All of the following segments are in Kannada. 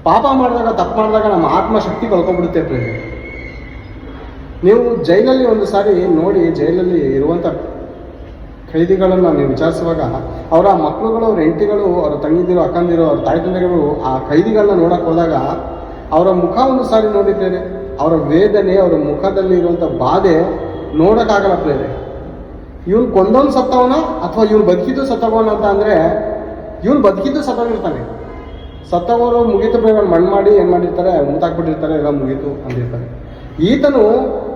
ಪಾಪ ಮಾಡಿದಾಗ, ತಪ್ಪು ಮಾಡಿದಾಗ ನಮ್ಮ ಆತ್ಮಶಕ್ತಿ ಕಳ್ಕೊಬಿಡುತ್ತೆ ಪ್ರೇರೆ. ನೀವು ಜೈಲಲ್ಲಿ ಒಂದು ಸಾರಿ ನೋಡಿ, ಜೈಲಲ್ಲಿ ಇರುವಂಥ ಖೈದಿಗಳನ್ನು ನೀವು ವಿಚಾರಿಸುವಾಗ ಅವರ ಮಕ್ಕಳುಗಳು, ಅವ್ರ ಹೆಂಡತಿಗಳು, ಅವರ ತಂಗಿದಿರು, ಅಕ್ಕಂದಿರು, ಅವ್ರ ತಾಯಿ ತಂದೆಗಳು ಆ ಖೈದಿಗಳನ್ನ ನೋಡಕ್ಕೆ ಹೋದಾಗ ಅವರ ಮುಖ ಒಂದು ಸಾರಿ ನೋಡಿದ್ದೇನೆ. ಅವರ ವೇದನೆ, ಅವರ ಮುಖದಲ್ಲಿ ಇರುವಂಥ ಬಾಧೆ ನೋಡೋಕ್ಕಾಗಲ್ಲ ಪ್ರೇರೆ. ಇವನು ಕೊಂದವನು ಸತ್ತವನ ಅಥವಾ ಇವನು ಬದುಕಿದ್ದು ಸತ್ತವನ ಅಂತ ಅಂದರೆ, ಇವನು ಬದುಕಿದ್ದು ಸತ್ತೋಗಿರ್ತಾನೆ. ಸತ್ತವರು ಮುಗೀತು ಪ್ರೇರೆ, ಮಣ್ಣು ಮಾಡಿ ಏನು ಮಾಡಿರ್ತಾರೆ, ಮುತ್ತಾಕ್ಬಿಟ್ಟಿರ್ತಾರೆ, ಎಲ್ಲ ಮುಗೀತು ಅಂದಿರ್ತಾರೆ. ಈತನು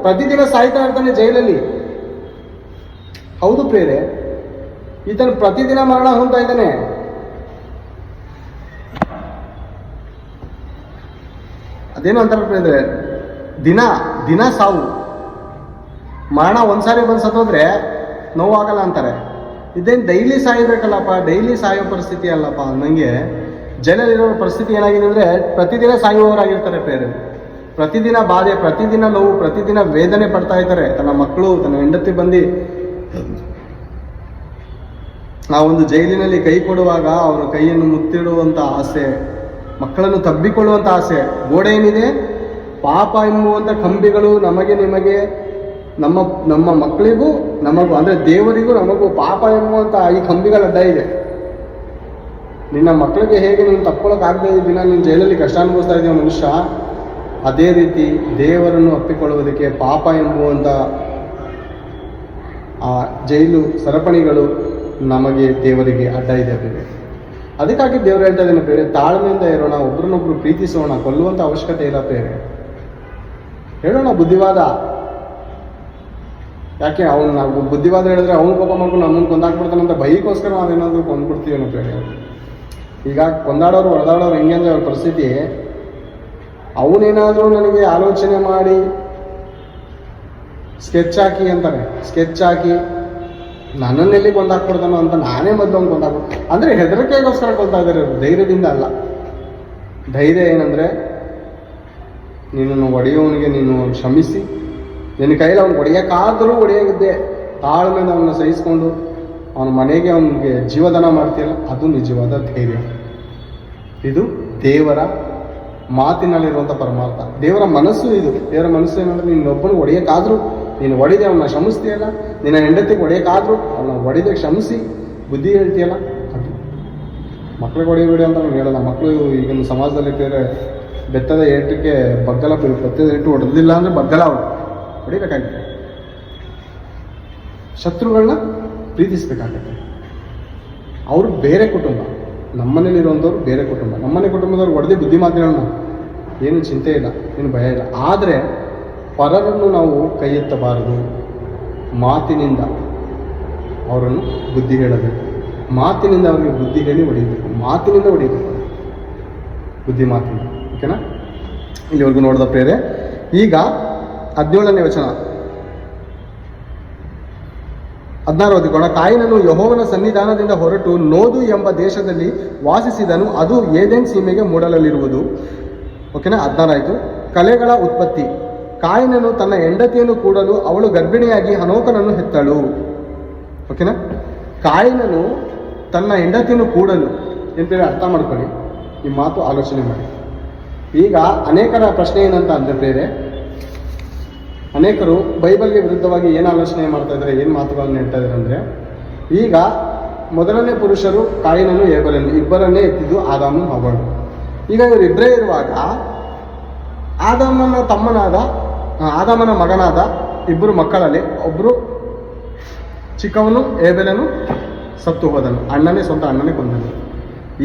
ಪ್ರತಿದಿನ ಸಾಯ್ತಾ ಇರ್ತಾನೆ ಜೈಲಲ್ಲಿ. ಹೌದು ಪ್ರೇರೆ, ಈತನು ಪ್ರತಿದಿನ ಮರಣ ಹೊಂದ್ತಾ ಇದ್ದಾನೆ. ಅದೇನು ಅಂತಾರೆ ಪ್ರೇರೆ, ದಿನ ದಿನ ಸಾವು. ಮರಣ ಒಂದ್ಸಾರಿ ಬಂದು ಸತ್ತೋದ್ರೆ ನೋವಾಗಲ್ಲ ಅಂತಾರೆ. ಇದೇನು ಡೈಲಿ ಸಾಯಬೇಕಲ್ಲಪ್ಪ, ಡೈಲಿ ಸಾಯೋ ಪರಿಸ್ಥಿತಿ ಅಲ್ಲಪ್ಪ. ನನಗೆ ಜೈಲಲ್ಲಿರೋ ಪರಿಸ್ಥಿತಿ ಏನಾಗಿದೆ ಅಂದರೆ, ಪ್ರತಿದಿನ ಸಾಯುವವರಾಗಿರ್ತಾರೆ ಪ್ರೇರೆ. ಪ್ರತಿದಿನ ಬಾಧೆ, ಪ್ರತಿದಿನ ನೋವು, ಪ್ರತಿದಿನ ವೇದನೆ ಪಡ್ತಾ ಇದ್ದಾರೆ. ತನ್ನ ಮಕ್ಕಳು, ತನ್ನ ಹೆಂಡತಿ ಬಂದು ಆ ಒಂದು ಜೈಲಿನಲ್ಲಿ ಕೈ ಕೊಡುವಾಗ ಅವರ ಕೈಯನ್ನು ಮುತ್ತಿಡುವಂಥ ಆಸೆ, ಮಕ್ಕಳನ್ನು ತಬ್ಬಿಕೊಳ್ಳುವಂಥ ಆಸೆ. ಗೋಡೆ ಏನಿದೆ, ಪಾಪ ಎಂಬುವಂಥ ಕಂಬಿಗಳು ನಮಗೆ, ನಿಮಗೆ, ನಮ್ಮ ಮಕ್ಕಳಿಗೂ ನಮಗೂ, ಅಂದರೆ ದೇವರಿಗೂ ನಮಗೂ ಪಾಪ ಎಂಬುವಂಥ ಈ ಕಂಬಿಗಳ ಅಡ್ಡ ಇದೆ. ನಿನ್ನ ಮಕ್ಕಳಿಗೆ ಹೇಗೆ ನೀನು ತಪ್ಕೊಳ್ಳೋಕ್ಕಾಗದೇ ದಿನ ನೀನು ಜೈಲಲ್ಲಿ ಕಷ್ಟ ಅನುಭವಿಸ್ತಾ ಇದೆಯೋ ಮನುಷ್ಯ, ಅದೇ ರೀತಿ ದೇವರನ್ನು ಅಪ್ಪಿಕೊಳ್ಳುವುದಕ್ಕೆ ಪಾಪ ಎಂಬುವಂಥ ಆ ಜೈಲು ಸರಪಣಿಗಳು ನಮಗೆ, ದೇವರಿಗೆ ಅಡ್ಡ ಇದೆ ಬೇರೆ. ಅದಕ್ಕಾಗಿ ದೇವರು ಹೇಳ್ತಾ ಇದ್ದಾನೆ ಬೇರೆ, ತಾಳ್ಮೆಯಿಂದ ಇರೋಣ, ಒಬ್ರನ್ನೊಬ್ರು ಪ್ರೀತಿಸೋಣ, ಕೊಲ್ಲುವಂಥ ಅವಶ್ಯಕತೆ ಇಲ್ಲ ಬೇರೆ. ಹೇಳೋಣ ಬುದ್ಧಿವಾದ. ಯಾಕೆ ಅವನು ನಾವು ಬುದ್ಧಿವಾದ ಹೇಳಿದ್ರೆ ಅವನು ಕೋಪ ಮಾಡ್ಕೊಂಡು ನಮ್ಮನ್ನು ಕೊಂದಾಕ್ಬಿಡ್ತಾನಂತ ಭಯಕ್ಕೋಸ್ಕರ ನಾವೇನಾದರೂ ಕೊಂದ್ಬಿಡ್ತೀವಿ ಅನ್ನೋ ಬೇರೆ. ಈಗ ಕೊಂದಾಡೋರು, ಹೊಡೆದಾಡೋರು ಹೆಂಗೆ ಅಂದರೆ ಅವ್ರ ಪರಿಸ್ಥಿತಿ, ಅವನೇನಾದರೂ ನನಗೆ ಆಲೋಚನೆ ಮಾಡಿ ಸ್ಕೆಚ್ ಹಾಕಿ ಅಂತಾನೆ, ಸ್ಕೆಚ್ ಹಾಕಿ ನನ್ನನ್ನೆಲ್ಲಿ ಕೊಂದಾಕ್ಬಿಡ್ತಾನೋ ಅಂತ ನಾನೇ ಮದ್ದು ಅವ್ನು ಕೊಂದಾಕ್ಬಿಡ್ತು ಅಂದರೆ ಹೆದರಿಕೆಗೋಸ್ಕರ ಕೊಲ್ತಾ ಇದ್ದಾರೆ. ಧೈರ್ಯದಿಂದ ಅಲ್ಲ. ಧೈರ್ಯ ಏನಂದರೆ, ನೀನನ್ನು ಒಡೆಯೋವನಿಗೆ ನೀನು ಕ್ಷಮಿಸಿ, ನಿನ್ನ ಕೈಯಲ್ಲಿ ಅವ್ನು ಹೊಡೆಯೋಕ್ಕಾದರೂ ಹೊಡೆಯಾಗಿದ್ದೆ, ತಾಳ್ಮೆಯಿಂದ ಅವನ್ನ ಸಹಿಸ್ಕೊಂಡು ಅವನ ಮನೆಗೆ ಅವನಿಗೆ ಜೀವದಾನ ಮಾಡ್ತೀಯಲ್ಲ, ಅದು ನಿಜವಾದ ಧೈರ್ಯ. ಇದು ದೇವರ ಮಾತಿನಲ್ಲಿರುವಂಥ ಪರಮಾರ್ಥ, ದೇವರ ಮನಸ್ಸು ಇದು. ದೇವರ ಮನಸ್ಸು ಏನಂದರೆ, ನಿನ್ನೊಬ್ಬನು ಹೊಡೆಯೋಕ್ಕಾದರೂ ನೀನು ಹೊಡೆದೆ ಅವನ್ನ ಕ್ಷಮಿಸ್ತೀಯಲ್ಲ, ನಿನ್ನ ಹೆಂಡತಿಗೆ ಹೊಡೆಯೋಕ್ಕಾದರೂ ಅವನ್ನ ಹೊಡೆದೇ ಕ್ಷಮಿಸಿ ಬುದ್ಧಿ ಹೇಳ್ತೀಯಲ್ಲ, ಅದು. ಮಕ್ಳಿಗೆ ಹೊಡೆಯಬೇಡಿ ಅಂತ ನಾನು ಹೇಳಲ್ಲ. ಮಕ್ಕಳು ಈಗಿನ ಸಮಾಜದಲ್ಲಿ ಬೇರೆ ಬೆತ್ತದ ಏಟಕ್ಕೆ ಬಗ್ಗಲ, ಬೆತ್ತದ ಏಟು ಹೊಡೆದಿಲ್ಲ ಅಂದರೆ ಬಗ್ಗಲ ಅವರು ಹೊಡಿಬೇಕಾಗುತ್ತೆ. ಶತ್ರುಗಳನ್ನ ಪ್ರೀತಿಸ್ಬೇಕಾಗತ್ತೆ. ಅವರು ಬೇರೆ ಕುಟುಂಬ, ನಮ್ಮನೇಲಿರುವಂಥವ್ರು ಬೇರೆ ಕುಟುಂಬ. ನಮ್ಮನೆ ಕುಟುಂಬದವ್ರು ಹೊಡೆದೇ ಬುದ್ಧಿ ಮಾತುಗಳನ್ನ, ಏನು ಚಿಂತೆ ಇಲ್ಲ, ಏನು ಭಯ ಇಲ್ಲ. ಆದರೆ ಪರರನ್ನು ನಾವು ಕೈ ಎತ್ತಬಾರದು. ಮಾತಿನಿಂದ ಅವರನ್ನು ಬುದ್ಧಿ ಹೇಳಬೇಕು, ಮಾತಿನಿಂದ ಅವರಿಗೆ ಬುದ್ಧಿ ಹೇಳಿ ಹೊಡಿಬೇಕು, ಮಾತಿನಿಂದ ಹೊಡಿಬೇಕು, ಬುದ್ಧಿ ಮಾತಿನಿಂದ. ಓಕೆನಾ? ಇಲ್ಲಿವರೆಗೂ ನೋಡಿದ ಪ್ರೇರೆ. ಈಗ 17ನೇ ವಚನ, 16 ಓದಿಕೋಣ. ಕಾಯಿನನು ಯೆಹೋವನ ಸನ್ನಿಧಾನದಿಂದ ಹೊರಟು ನೋದು ಎಂಬ ದೇಶದಲ್ಲಿ ವಾಸಿಸಿದನು, ಅದು ಏದೆನ್ ಸೀಮೆಗೆ ಮೂಡಲಲ್ಲಿರುವುದು. ಓಕೆನಾ? 16 ಆಯಿತು. ಕಲೆಗಳ ಉತ್ಪತ್ತಿ. ಕಾಯಿನನು ತನ್ನ ಹೆಂಡತಿಯನ್ನು ಕೂಡಲು ಅವಳು ಗರ್ಭಿಣಿಯಾಗಿ ಹನೋಕನನ್ನು ಹೆತ್ತಳು. ಓಕೆನಾ? ಕಾಯಿನನು ತನ್ನ ಹೆಂಡತಿಯನ್ನು ಕೂಡಲು ಎಂತೇಳಿ ಅರ್ಥ ಮಾಡ್ಕೊಳ್ಳಿ, ಈ ಮಾತು ಆಲೋಚನೆ ಮಾಡಿ. ಈಗ ಅನೇಕರ ಪ್ರಶ್ನೆ ಏನಂತ ಅಂದರೆ ಬೇರೆ, ಅನೇಕರು ಬೈಬಲ್ಗೆ ವಿರುದ್ಧವಾಗಿ ಏನು ಆಲೋಚನೆ ಮಾಡ್ತಾ ಇದ್ದಾರೆ, ಏನು ಮಾತುಗಳನ್ನು ಹೇಳ್ತಾ ಇದ್ದಾರೆ ಅಂದರೆ, ಈಗ ಮೊದಲನೇ ಪುರುಷರು ಕಾಯಿನನು ಏಬಲನು ಇಬ್ಬರನ್ನೇ ಎತ್ತಿದ್ದು ಆದಾಮನು ಹವ್ವಳು. ಈಗ ಇವರಿಬ್ಬರೇ ಇರುವಾಗ ಆದಾಮನ ಮಗನಾದ ಇಬ್ಬರು ಮಕ್ಕಳಲ್ಲಿ ಒಬ್ಬರು ಚಿಕ್ಕವನು ಏಬೆಲನು ಸತ್ತು ಹೋದನು, ಸ್ವಂತ ಅಣ್ಣನೇ ಕೊಂದನು.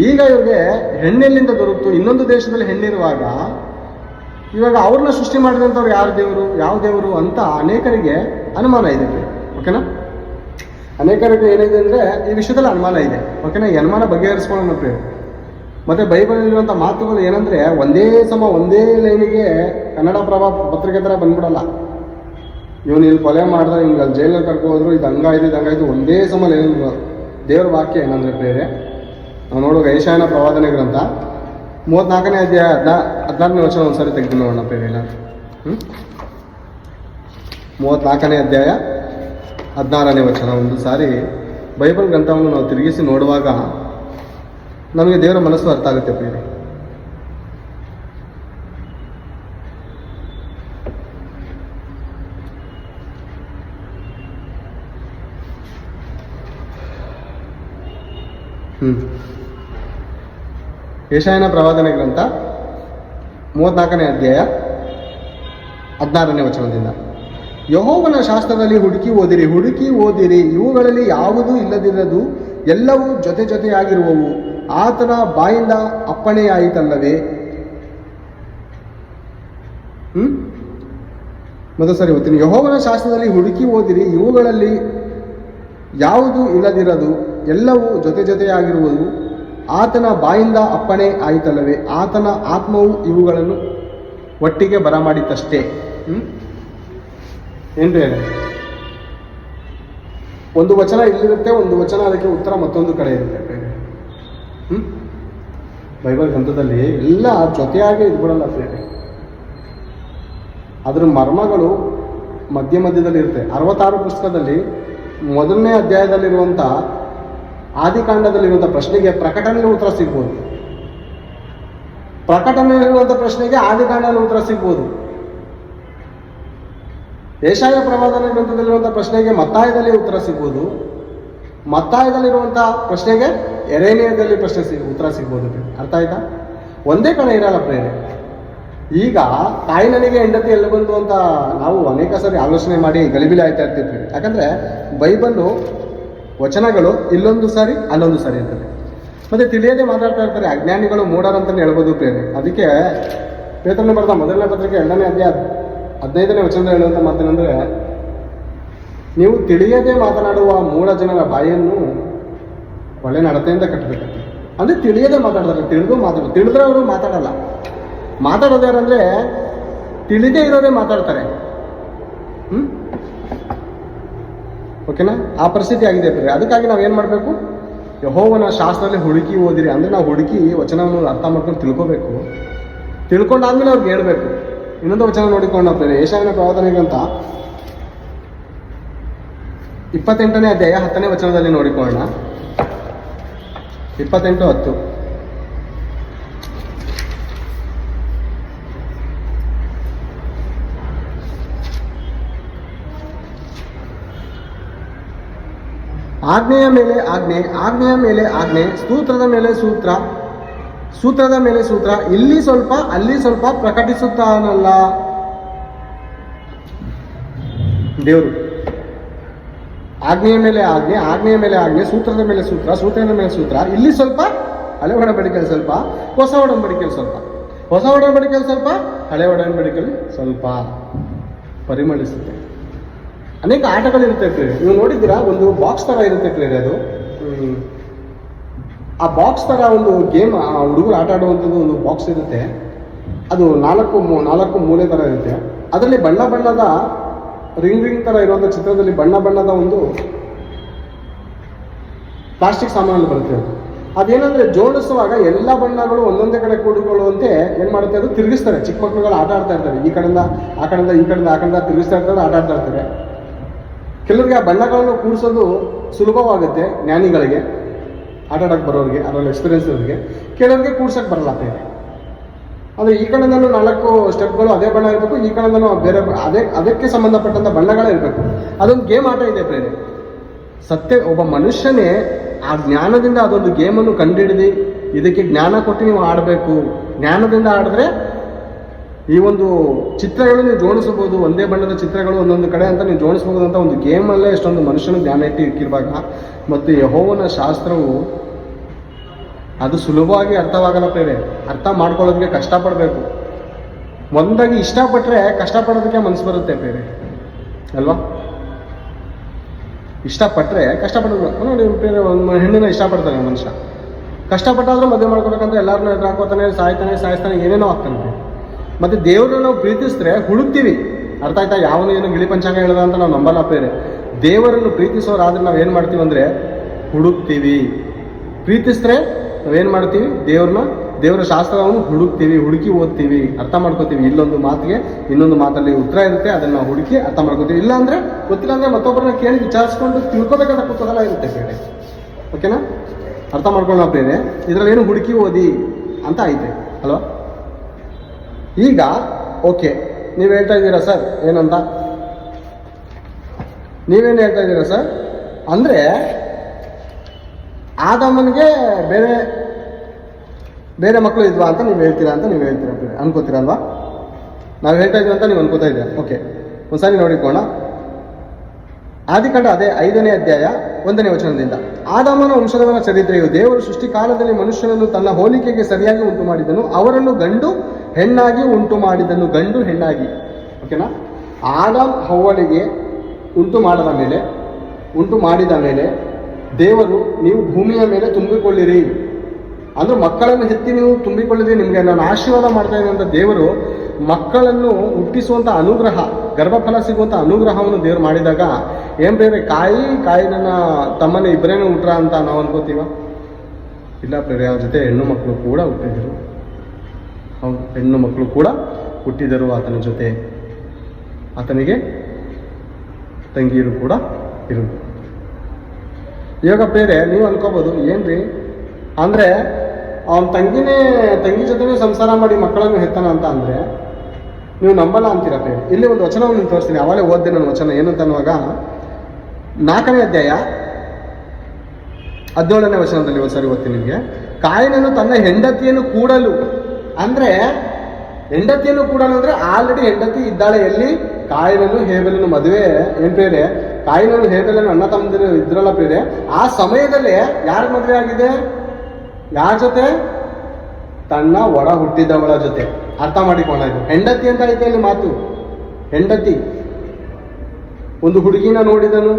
ಈಗ ಇವ್ರಿಗೆ ಹೆಣ್ಣೆಲ್ಲಿಂದ ದೊರಕಿತು? ಇನ್ನೊಂದು ದೇಶದಲ್ಲಿ ಹೆಣ್ಣಿರುವಾಗ ಇವಾಗ ಅವ್ರನ್ನ ಸೃಷ್ಟಿ ಮಾಡಿದಂಥವ್ರು ಯಾರು ದೇವರು, ಯಾವ ದೇವರು ಅಂತ ಅನೇಕರಿಗೆ ಅನುಮಾನ ಇದೆ. ಓಕೆನಾ? ಅನೇಕರಿಗೆ ಏನಿದೆ ಅಂದರೆ ಈ ವಿಷಯದಲ್ಲಿ ಅನುಮಾನ ಇದೆ. ಓಕೆನಾ? ಈ ಅನುಮಾನ ಬಗೆಹರಿಸ್ಕೊಳ್ಳೋಣ ಪ್ರೇಮ. ಮತ್ತು ಬೈಬಲಲ್ಲಿರುವಂಥ ಮಾತುಗಳು ಏನಂದರೆ, ಒಂದೇ ಲೈನಿಗೆ ಕನ್ನಡ ಪ್ರಭ ಪತ್ರಿಕೆ ಥರ ಬಂದ್ಬಿಡಲ್ಲ. ಇವನು ಇಲ್ಲಿ ಕೊಲೆ ಮಾಡಿದ್ರೆ ಹಿಂಗೆ ಅಲ್ಲಿ ಜೈಲಲ್ಲಿ ಕರ್ಕೋದ್ರು, ಇದು ಹಂಗಾಯ್ತು ಒಂದೇ ಸಮ ಲೈನ್. ದೇವ್ರ ವಾಕ್ಯ ಏನಂದರೆ ಬೇರೆ, ನಾವು ನೋಡುವಾಗ ಯೆಶಾಯನ ಪ್ರವಾದನೆ ಗ್ರಂಥ 34ನೇ ಅಧ್ಯಾಯ 16ನೇ ವಚನ ಒಂದ್ಸರಿ ತೆಗೆದು ನೋಡೋಣ ಬೇರೆಲ್ಲ. 34ನೇ ಅಧ್ಯಾಯ 16ನೇ ವಚನ. ಒಂದು ಸಾರಿ ಬೈಬಲ್ ಗ್ರಂಥವನ್ನು ನಾವು ತಿರುಗಿಸಿ ನೋಡುವಾಗ ನಮಗೆ ದೇವರ ಮನಸ್ಸು ಅರ್ಥ ಆಗುತ್ತೆ ಬೇರೆ. ಯೆಶಾಯನ ಪ್ರವಾದನೆ ಗ್ರಂಥ 34ನೇ ಅಧ್ಯಾಯ 16ನೇ ವಚನದಿಂದ, ಯೆಹೋವನ ಶಾಸ್ತ್ರದಲ್ಲಿ ಹುಡುಕಿ ಓದಿರಿ, ಇವುಗಳಲ್ಲಿ ಯಾವುದೂ ಇಲ್ಲದಿರದು, ಎಲ್ಲವೂ ಜೊತೆಯಾಗಿರುವವು, ಆತನ ಬಾಯಿಂದ ಅಪ್ಪಣೆಯಾಯಿತಲ್ಲವೇ. ಮೊದಲು ಸರಿ ಓದ್ತೀನಿ. ಯೆಹೋವನ ಶಾಸ್ತ್ರದಲ್ಲಿ ಹುಡುಕಿ ಓದಿರಿ, ಇವುಗಳಲ್ಲಿ ಯಾವುದೂ ಇಲ್ಲದಿರದು, ಎಲ್ಲವೂ ಜೊತೆಯಾಗಿರುವುದು, ಆತನ ಬಾಯಿಂದ ಅಪ್ಪಣೆ ಆಯಿತಲ್ಲವೇ. ಆತನ ಆತ್ಮವು ಇವುಗಳನ್ನು ಒಟ್ಟಿಗೆ ಬರಮಾಡಿತಷ್ಟೇ. ಏನ್ರಿ ಹೇಳಿ, ಒಂದು ವಚನ ಇಲ್ಲಿರುತ್ತೆ, ಒಂದು ವಚನ ಅದಕ್ಕೆ ಉತ್ತರ ಮತ್ತೊಂದು ಕಡೆ ಇರುತ್ತೆ. ಬೈಬಲ್ ಗ್ರಂಥದಲ್ಲಿ ಎಲ್ಲ ಜೊತೆಯಾಗಿ ಇದ್ಬಿಡಲ್ಲ ಬೇರೆ. ಅದರ ಮರ್ಮಗಳು ಮಧ್ಯದಲ್ಲಿ ಇರುತ್ತೆ. 66 ಪುಸ್ತಕದಲ್ಲಿ 1ನೇ ಅಧ್ಯಾಯದಲ್ಲಿರುವಂಥ ಆದಿಕಾಂಡದಲ್ಲಿರುವಂಥ ಪ್ರಶ್ನೆಗೆ ಪ್ರಕಟಣೆಯಲ್ಲಿ ಉತ್ತರ ಸಿಗ್ಬೋದು, ಪ್ರಕಟಣೆಯಲ್ಲಿರುವಂಥ ಪ್ರಶ್ನೆಗೆ ಆದಿಕಾಂಡದಲ್ಲಿ ಉತ್ತರ ಸಿಗ್ಬೋದು, ಯೆಶಾಯ ಪ್ರವಾದನೆ ಗ್ರಂಥದಲ್ಲಿರುವಂಥ ಪ್ರಶ್ನೆಗೆ ಮತ್ತಾಯದಲ್ಲಿ ಉತ್ತರ ಸಿಗ್ಬೋದು, ಮತ್ತಾಯದಲ್ಲಿರುವಂಥ ಪ್ರಶ್ನೆಗೆ ಯೆರೆಮೀಯದಲ್ಲಿ ಉತ್ತರ ಸಿಗ್ಬೋದು. ಅರ್ಥ ಆಯ್ತಾ? ಒಂದೇ ಕಡೆ ಇರಲ್ಲ ಪ್ರೇರೆ. ಈಗ ತಾಯಿನನಿಗೆ ಹೆಂಡತಿ ಎಲ್ಲ ಬಂತು ಅಂತ ನಾವು ಅನೇಕ ಸಾರಿ ಆಲೋಚನೆ ಮಾಡಿ ಗಲಿಬಿಲಿ ಆಯ್ತಾ ಇರ್ತೀವಿ. ಯಾಕಂದ್ರೆ ಬೈಬಲ್ಲು ವಚನಗಳು ಇಲ್ಲೊಂದು ಸಾರಿ ಅಲ್ಲೊಂದು ಸಾರಿ ಇರ್ತದೆ, ಮತ್ತೆ ತಿಳಿಯದೆ ಮಾತಾಡ್ತಾ ಇರ್ತಾರೆ. ಅಜ್ಞಾನಿಗಳು ಮೂಢರಂತಾನೆ ಹೇಳ್ಬೋದು ಪ್ರೇರೆ. ಅದಕ್ಕೆ ಪೇತ್ರನ ಬರೆದ 1ನೇ ಪತ್ರಿಕೆ 2ನೇ ಅಧ್ಯಾಯ 15ನೇ ವಚನ ಹೇಳುವಂಥ ಮಾತೇನೆಂದರೆ, ನೀವು ತಿಳಿಯದೆ ಮಾತನಾಡುವ ಮೂಢ ಜನರ ಬಾಯಿಯನ್ನು ಒಳ್ಳೆ ನಡತೆಯಿಂದ ಕಟ್ಟಬೇಕಂತೆ. ಅಂದರೆ ತಿಳಿಯದೆ ಮಾತಾಡ್ತಾರೆ, ತಿಳಿದ್ರೆ ಅವರು ಮಾತಾಡಲ್ಲ. ಮಾತಾಡೋದು ಯಾರಂದ್ರೆ ತಿಳಿದೇ ಇರೋದೇ ಮಾತಾಡ್ತಾರೆ. ಓಕೆನಾ? ಆ ಪರಿಸ್ಥಿತಿ ಆಗಿದೆ ಪ್ರಿಯ. ಅದಕ್ಕಾಗಿ ನಾವೇನು ಮಾಡಬೇಕು? ಯೆಹೋವನ ಶಾಸ್ತ್ರದಲ್ಲಿ ಹುಡುಕಿ ಓದಿರಿ. ಅಂದರೆ ನಾವು ಹುಡುಕಿ ವಚನವನ್ನು ಅರ್ಥ ಮಾಡ್ಕೊಂಡು ತಿಳ್ಕೋಬೇಕು. ತಿಳ್ಕೊಂಡಾದ್ಮೇಲೆ ಅವ್ರಿಗೆ ಹೇಳ್ಬೇಕು. ಇನ್ನೊಂದು ವಚನ ನೋಡಿಕೊಂಡು ನಾವು ಪ್ರಿಯ, ಯೆಶಾಯನ ಪ್ರವಾದನೆ ಗ್ರಂಥ 28ನೇ ಅಧ್ಯಾಯ 10ನೇ ವಚನದಲ್ಲಿ ನೋಡಿಕೊಳ್ಳೋಣ. 28:10. ಆಜ್ಞೆಯ ಮೇಲೆ ಆಜ್ಞೆ, ಆಜ್ಞೆಯ ಮೇಲೆ ಆಜ್ಞೆ, ಸ್ತೋತ್ರದ ಮೇಲೆ ಸೂತ್ರ, ಸೂತ್ರದ ಮೇಲೆ ಸೂತ್ರ, ಇಲ್ಲಿ ಸ್ವಲ್ಪ ಅಲ್ಲಿ ಸ್ವಲ್ಪ ಪ್ರಕಟಿಸುತ್ತಾನಲ್ಲ ದೇವರು. ಆಜ್ಞೆಯ ಮೇಲೆ ಆಜ್ಞೆ, ಆಜ್ಞೆಯ ಮೇಲೆ ಆಜ್ಞೆ, ಸೂತ್ರದ ಮೇಲೆ ಸೂತ್ರ, ಸೂತ್ರದ ಮೇಲೆ ಸೂತ್ರ, ಇಲ್ಲಿ ಸ್ವಲ್ಪ, ಹಳೆ ಒಡಂಬಡಿಕೆಯಲ್ಲಿ ಸ್ವಲ್ಪ, ಹೊಸ ಒಡಂಬಡಿಕೆಯಲ್ಲಿ ಸ್ವಲ್ಪ, ಹೊಸ ಒಡಂಬಡಿಕೆಯಲ್ಲಿ ಸ್ವಲ್ಪ, ಹಳೆ ಒಡಂಬಡಿಕೆಯಲ್ಲಿ ಸ್ವಲ್ಪ ಪರಿಮಳಿಸುತ್ತೆ. ಅನೇಕ ಆಟಗಳಿರುತ್ತೆ ಪ್ರೇರೆ. ನೀವು ನೋಡಿದ್ದೀರಾ? ಒಂದು ಬಾಕ್ಸ್ ಥರ ಇರುತ್ತೆ ಪ್ರೇರೆ. ಅದು ಆ ಬಾಕ್ಸ್ ಥರ ಒಂದು ಗೇಮ್, ಹುಡುಗರು ಆಟ ಆಡುವಂಥದ್ದು ಒಂದು ಬಾಕ್ಸ್ ಇರುತ್ತೆ. ಅದು ನಾಲ್ಕು ಮೂಲೆ ಥರ ಇರುತ್ತೆ. ಅದರಲ್ಲಿ ಬಣ್ಣ ಬಣ್ಣದ ರಿಂಗ್ ಥರ ಇರುವಂಥ ಚಿತ್ರದಲ್ಲಿ ಬಣ್ಣ ಬಣ್ಣದ ಒಂದು ಪ್ಲಾಸ್ಟಿಕ್ ಸಾಮಾನಲ್ಲಿ ಬರುತ್ತೆ. ಅದೇನಂದ್ರೆ ಜೋಡಿಸುವಾಗ ಎಲ್ಲ ಬಣ್ಣಗಳು ಒಂದೊಂದೇ ಕಡೆ ಕೂಡಿಕೊಳ್ಳುವಂತೆ ಏನು ಮಾಡುತ್ತೆ, ಅದು ತಿರುಗಿಸ್ತಾರೆ. ಚಿಕ್ಕ ಮಕ್ಕಳುಗಳು ಆಟ ಆಡ್ತಾ ಇರ್ತಾರೆ, ಈ ಕಡೆಯಿಂದ ಆ ಕಡೆಯಿಂದ ತಿರುಗಿಸ್ತಾ ಇರ್ತಾರೆ, ಆಟ ಆಡ್ತಾ ಇರ್ತಾರೆ. ಕೆಲವರಿಗೆ ಆ ಬಣ್ಣಗಳನ್ನು ಕೂಡಿಸೋದು ಸುಲಭವಾಗುತ್ತೆ, ಜ್ಞಾನಿಗಳಿಗೆ, ಆಟ ಆಡೋಕ್ಕೆ ಬರೋರಿಗೆ, ಅದರಲ್ಲಿ ಎಕ್ಸ್ಪೀರಿಯನ್ಸ್ ಇರೋರಿಗೆ. ಕೆಲವರಿಗೆ ಕೂಡ್ಸಕ್ಕೆ ಬರಲ್ಲ ಬೇರೆ. ಅಂದರೆ ಈ ಕಡೆಯಿಂದಲೂ 4 ಸ್ಟೆಪ್ಗಳು ಅದೇ ಬಣ್ಣ ಇರಬೇಕು, ಈ ಕಡೆಯಿಂದಲೂ ಬೇರೆ ಅದಕ್ಕೆ ಸಂಬಂಧಪಟ್ಟಂಥ ಬಣ್ಣಗಳೇ ಇರಬೇಕು. ಅದೊಂದು ಗೇಮ್ ಆಟ ಇದೆ ಬೇರೆ. ಒಬ್ಬ ಮನುಷ್ಯನೇ ಆ ಜ್ಞಾನದಿಂದ ಅದೊಂದು ಗೇಮನ್ನು ಕಂಡುಹಿಡಿದು ಇದಕ್ಕೆ ಜ್ಞಾನ ಕೊಟ್ಟು ನೀವು ಆಡಬೇಕು. ಜ್ಞಾನದಿಂದ ಆಡಿದ್ರೆ ಈ ಒಂದು ಚಿತ್ರಗಳು ನೀವು ಜೋಡಿಸಬಹುದು, ಒಂದೇ ಬಣ್ಣದ ಚಿತ್ರಗಳು ಒಂದೊಂದು ಕಡೆ ಅಂತ ನೀವು ಜೋಡಿಸಬಹುದು ಅಂತ ಒಂದು ಗೇಮಲ್ಲೇ ಎಷ್ಟೊಂದು ಮನುಷ್ಯನು ಜ್ಞಾನ ಇಕ್ಕಿರುವಾಗ, ಮತ್ತು ಯೆಹೋವನ ಶಾಸ್ತ್ರವು ಅದು ಸುಲಭವಾಗಿ ಅರ್ಥವಾಗಲ್ಲ ಪ್ರೇರೆ. ಅರ್ಥ ಮಾಡ್ಕೊಳ್ಳೋದಕ್ಕೆ ಕಷ್ಟಪಡಬೇಕು. ಒಂದಾಗಿ ಇಷ್ಟಪಟ್ಟರೆ ಕಷ್ಟಪಡೋದಕ್ಕೆ ಮನಸ್ಸು ಬರುತ್ತೆ ಬೇರೆ ಅಲ್ವಾ? ಇಷ್ಟಪಟ್ಟರೆ ಕಷ್ಟಪಡಬೇಕು. ನೋಡಿ ಬೇರೆ ಒಂದು ಹೆಣ್ಣಿನ ಇಷ್ಟಪಡ್ತಾನೆ ಮನುಷ್ಯ, ಕಷ್ಟಪಟ್ಟಾದ್ರೂ ಮದುವೆ ಮಾಡ್ಕೋಬೇಕಂತ ಎಲ್ಲರನ್ನೂ ಎದುರು ಹಾಕೋತಾನೆ, ಸಾಯಿಸ್ತಾನೆ, ಏನೇನೋ ಆಗ್ತಾನೆ. ಮತ್ತು ದೇವ್ರನ್ನ ನಾವು ಪ್ರೀತಿಸಿದ್ರೆ ಹುಡುಕ್ತೀವಿ. ಅರ್ಥ ಆಯ್ತಾ? ಯಾವನು ಏನು ಗಿಳಿ ಪಂಚಾಂಗ ಹೇಳೋದ ಅಂತ ನಾವು ನಂಬಲ್ಲ ಬೇರೆ. ದೇವರನ್ನು ಪ್ರೀತಿಸೋರಾದ್ರೆ ನಾವು ಏನು ಮಾಡ್ತೀವಿ ಅಂದರೆ ಹುಡುಕ್ತೀವಿ. ಪ್ರೀತಿಸಿದ್ರೆ ನಾವೇನು ಮಾಡ್ತೀವಿ? ದೇವರ ಶಾಸ್ತ್ರವನ್ನು ಹುಡುಕಿ ಓದ್ತೀವಿ, ಅರ್ಥ ಮಾಡ್ಕೋತೀವಿ. ಇಲ್ಲೊಂದು ಮಾತಿಗೆ ಇನ್ನೊಂದು ಮಾತಲ್ಲಿ ಉತ್ತರ ಇರುತ್ತೆ, ಅದನ್ನು ನಾವು ಹುಡುಕಿ ಅರ್ಥ ಮಾಡ್ಕೋತೀವಿ. ಇಲ್ಲಾಂದರೆ ಗೊತ್ತಿಲ್ಲ ಅಂದರೆ ಮತ್ತೊಬ್ಬರನ್ನ ಕೇಳಿ ವಿಚಾರಿಸ್ಕೊಂಡು ತಿಳ್ಕೊಬೇಕಂತ ಕುತೂಹಲ ಇರುತ್ತೆ ಬೇರೆ. ಓಕೆನಾ? ಅರ್ಥ ಮಾಡ್ಕೊಳ್ಳೋ ಬೇರೆ. ಇದರಲ್ಲಿ ಏನು ಹುಡುಕಿ ಓದಿ ಅಂತ ಐತೆ ಅಲ್ವಾ? ಈಗ ಓಕೆ, ನೀವು ಹೇಳ್ತಾ ಇದ್ದೀರಾ ಸರ್ ಏನಂತ? ನೀವೇನು ಹೇಳ್ತಾ ಇದ್ದೀರಾ ಸರ್ ಅಂದರೆ ಆದಾಮನಿಗೆ ಬೇರೆ ಬೇರೆ ಮಕ್ಕಳು ಇದ್ವಾ ಅಂತ ನೀವು ಹೇಳ್ತೀರಾ ಅನ್ಕೋತೀರಲ್ವಾ? ನಾವು ಹೇಳ್ತಾ ಇದ್ವಿ ಅಂತ ನೀವು ಅನ್ಕೋತಾ ಇದ್ದೀರಾ. ಓಕೆ, ಒಂದ್ಸಾರಿ ನೋಡಿಕೋಣ. ಆದಿಕಾಂಡ ಅದೇ 5ನೇ ಅಧ್ಯಾಯ 1ನೇ ವಚನದಿಂದ. ಆದಾಮನ ವಂಶದವರ ಚರಿತ್ರೆಯು, ದೇವರು ಸೃಷ್ಟಿ ಕಾಲದಲ್ಲಿ ಮನುಷ್ಯನನ್ನು ತನ್ನ ಹೋಲಿಕೆಗೆ ಸರಿಯಾಗಿ ಉಂಟು ಮಾಡಿದನು, ಅವರನ್ನು ಗಂಡು ಹೆಣ್ಣಾಗಿ ಉಂಟು ಮಾಡಿದನು. ಗಂಡು ಹೆಣ್ಣಾಗಿ, ಓಕೆನಾ? ಆದಾಮ್ ಹವ್ವಳಿಗೆ ಉಂಟು ಮಾಡಿದ ಮೇಲೆ ದೇವರು, ನೀವು ಭೂಮಿಯ ಮೇಲೆ ತುಂಬಿಕೊಳ್ಳಿರಿ, ಅಂದ್ರೆ ಮಕ್ಕಳನ್ನು ಹೆತ್ತಿ ನೀವು ತುಂಬಿಕೊಳ್ಳಿರಿ, ನಿಮಗೆ ನಾನು ಆಶೀರ್ವಾದ ಮಾಡ್ತಾ ಇದ್ದೀನಿ ಅಂತ ದೇವರು ಮಕ್ಕಳನ್ನು ಹುಟ್ಟಿಸುವಂಥ ಅನುಗ್ರಹ, ಗರ್ಭಫಲ ಸಿಗುವಂಥ ಅನುಗ್ರಹವನ್ನು ದೇವರು ಮಾಡಿದಾಗ ಏನ್ ಬೇರೆ ಕಾಯಿ ನನ್ನ ತಮ್ಮನ ಇಬ್ಬರೇನೂ ಹುಟ್ರ ಅಂತ ನಾವು ಅನ್ಕೋತೀವ? ಇಲ್ಲ ಪ್ರೇರೆ, ಅವ್ರ ಜೊತೆ ಹೆಣ್ಣು ಮಕ್ಕಳು ಕೂಡ ಹುಟ್ಟಿದರು. ಹೌದು, ಹೆಣ್ಣು ಮಕ್ಕಳು ಕೂಡ ಹುಟ್ಟಿದರು ಆತನ ಜೊತೆ. ಆತನಿಗೆ ತಂಗಿಯರು ಕೂಡ ಇರುವುದು. ಇವಾಗ ಬೇರೆ ನೀವು ಅನ್ಕೋಬೋದು, ಏನ್ರಿ ಅಂದ್ರೆ ಅವನ ತಂಗಿ ಜೊತೆನೇ ಸಂಸಾರ ಮಾಡಿ ಮಕ್ಕಳನ್ನು ಹೆತ್ತಾನ ಅಂತ ಅಂದ್ರೆ ನೀವು ನಂಬಲ್ಲ ಅಂತೀರ ಬೇರೆ. ಇಲ್ಲಿ ಒಂದು ವಚನವನ್ನು ನೀವು ತೋರಿಸ್ತೀನಿ, ಅವಾಗಲೇ ಓದ್ದೆ ನನ್ನ ವಚನ. ಏನು ಅಂತನ್ನುವಾಗ 4ನೇ ಅಧ್ಯಾಯ 17ನೇ ವಚನದಲ್ಲಿ ಒಂದ್ಸರಿ ಓದ್ತೀನಿ ನಿಮಗೆ. ಕಾಯಿನನು ತನ್ನ ಹೆಂಡತಿಯನ್ನು ಕೂಡಲು ಅಂದ್ರೆ ಆಲ್ರೆಡಿ ಹೆಂಡತಿ ಇದ್ದಾಳೆ. ಎಲ್ಲಿ? ಕಾಯಿನನು ಹೇಬೆಲನು ಮದುವೆ ಏನ್ ಬೇರೆ, ಕಾಯಿನನು ಹೇಬೆಲನು ಅಣ್ಣ ತಮ್ಮಂದಿರು ಇದ್ರಲ್ಲ ಬೇರೆ. ಆ ಸಮಯದಲ್ಲೇ ಯಾರ ಮದುವೆ ಆಗಿದೆ? ಯಾರ ಜೊತೆ? ತನ್ನ ಒಡ ಹುಟ್ಟಿದವಳ ಜೊತೆ. ಅರ್ಥ ಮಾಡಿಕೊಂಡಾಯ್ತು. ಹೆಂಡತಿ ಅಂತ ಐತೆ ಇಲ್ಲಿ ಮಾತು. ಹೆಂಡತಿ. ಒಂದು ಹುಡುಗಿನ ನೋಡಿದನು,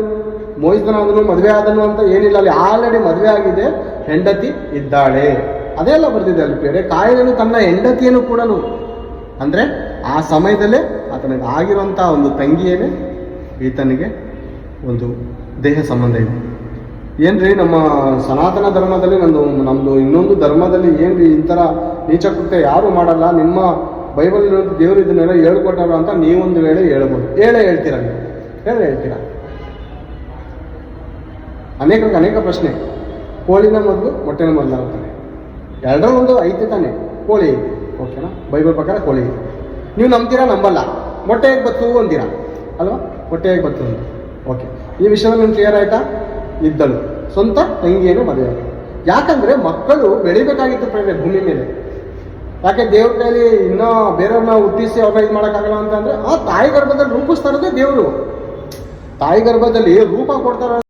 ಮೋಹಿತನಾದನು, ಮದುವೆ ಆದನು ಅಂತ ಏನಿಲ್ಲ, ಅಲ್ಲಿ ಆಲ್ರೆಡಿ ಮದುವೆ ಆಗಿದೆ, ಹೆಂಡತಿ ಇದ್ದಾಳೆ. ಅದೆಲ್ಲ ಬರ್ತಿದೆ ಅಲ್ಲಿ ಬೇರೆ. ಕಾಯಿನನು ತನ್ನ ಹೆಂಡತಿಯನ್ನು ಕೂಡ ಅಂದ್ರೆ ಆ ಸಮಯದಲ್ಲೇ ಆತನಿಗೆ ಆಗಿರುವಂಥ ಒಂದು ತಂಗಿಯೇನೆ ಈತನಿಗೆ ಒಂದು ದೇಹ ಸಂಬಂಧ ಇದೆ. ಏನ್ರಿ ನಮ್ಮ ಸನಾತನ ಧರ್ಮದಲ್ಲಿ ನಮ್ದು ಇನ್ನೊಂದು ಧರ್ಮದಲ್ಲಿ ಏನ್ರಿ ಈ ಥರ ನೀಚ ಕೃತ್ಯ ಯಾರು ಮಾಡಲ್ಲ, ನಿಮ್ಮ ಬೈಬಲ್ ದೇವರು ಇದನ್ನೆಲ್ಲ ಹೇಳ್ಕೊಟ್ಟಾರ ಅಂತ ನೀವೊಂದು ವೇಳೆ ಹೇಳ್ಬೋದು. ಹೇಳ್ತೀರಾ ನೀವು? ಹೇಳ್ತೀರಾ? ಅನೇಕ ಪ್ರಶ್ನೆ. ಕೋಳಿನ ಮೊದಲು ಮೊಟ್ಟೆನ ಮೊದಲು ಅಂತಾನೆ, ಎರಡರ ಒಂದು ಐತೆ ತಾನೆ. ಕೋಳಿ ಐತೆ, ಓಕೆನಾ? ಬೈಬಲ್ ಪ್ರಕಾರ ಕೋಳಿ ಐತೆ. ನೀವು ನಂಬ್ತೀರಾ? ನಂಬಲ್ಲ. ಮೊಟ್ಟೆ ಹೇಗೆ ಬತ್ತು ಅಂತೀರಾ ಅಲ್ವಾ? ಮೊಟ್ಟೆ ಹೇಗೆ ಬತ್ತು ಅಂತ. ಓಕೆ, ಈ ವಿಷಯದಲ್ಲಿ ನಿಮ್ಗೆ ಕ್ಲಿಯರ್ ಆಯ್ತಾ? ಇದ್ದಳು ಸ್ವಂತ ತಂಗಿಯನ್ನು ಮದುವೆ. ಯಾಕಂದ್ರೆ ಮಕ್ಕಳು ಬೆಳಿಬೇಕಾಗಿತ್ತು ಪ್ರೇರಣೆ ಭೂಮಿ ಮೇಲೆ. ಯಾಕೆ ದೇವ್ರ ಕೈಲಿ ಇನ್ನೂ ಬೇರೆಯವ್ರನ್ನ ಹುಟ್ಟಿಸಿ ಅವ್ರನ್ನ ಇದು ಮಾಡೋಕ್ಕಾಗಲ್ಲ ಅಂತಂದ್ರೆ ಆ ತಾಯಿ ಗರ್ಭದಲ್ಲಿ ರೂಪಿಸ್ತಾ ಇರೋದೇ ದೇವರು. ತಾಯಿ ಗರ್ಭದಲ್ಲಿ ರೂಪ ಕೊಡ್ತಾರ